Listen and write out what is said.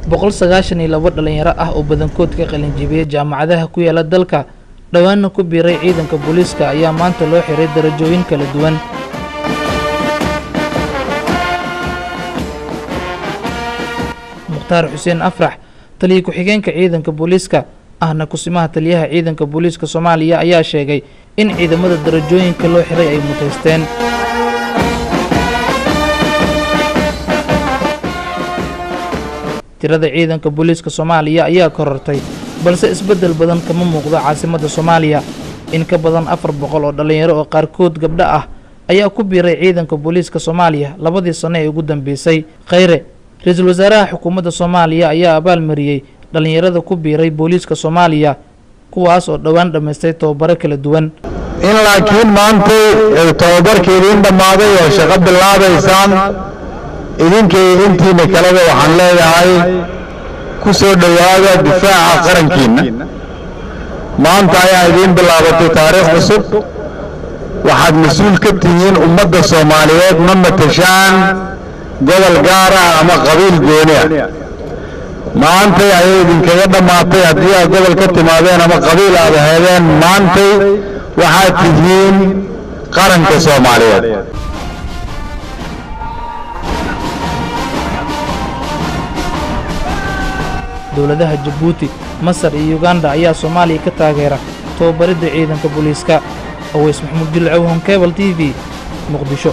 192 dhalinyaro ah oo badankood ka qalin jebiyay jaamacadaha ku yaala dalka dhawaana ku biiray ciidanka booliiska ayaa maanta loo xiray darajooyin kala duwan. Mukhtaar Xuseen Afrax taliye ku-xigeenka ciidanka booliiska ahna kusimaha taliyaha ciidanka booliiska Soomaaliya ayaa sheegay in ciidamada darajooyinka loo xiray ay mutaysteen. tirada ciidanka booliiska Soomaaliya ayaa korortay balse isbedel badan kama muuqdo caasimadda Soomaaliya. in ka badan 400 oo dhalinyaro oo qaarkood gabdho ah ayaa ku biiray ciidanka booliiska Soomaaliya labadii sano ee ugu dambeysay. Khayre ra'iisul wasaaraha xukuumadda Soomaaliya ayaa abaal mariyay dhalinyarada ku biiray booliiska Soomaaliya kuwaas oo dhawaan dhameystay tababaro kala duwan. in laakiin maanta tababarkeedii dhamaaday oo shaqo bilaabaysaan idinkay intiina kaleba waxaan leeyahay ku soo dhawaada difaaca qarankiina. maanta ayaa idin bilaabatay taariikh cusub. waxaad mas'uul ka tihiin ummadda Soomaaliyeed ma matashaan gobol gaar ah ama qabiil gooni ah. maanta ayay idinkaga dhamaatay haddii aad gobol ka timaadeen ama qabiil aad ahaydeen. maanta waxaad tihiin qaranka Soomaaliyeed. dowladaha Djibouti, Masar iyo Uganda ayaa Soomaaliya ka taageera tababarida ciidanka booliiska. Aweys Maxamuud Jilcow, Cable TV, Muqdisho.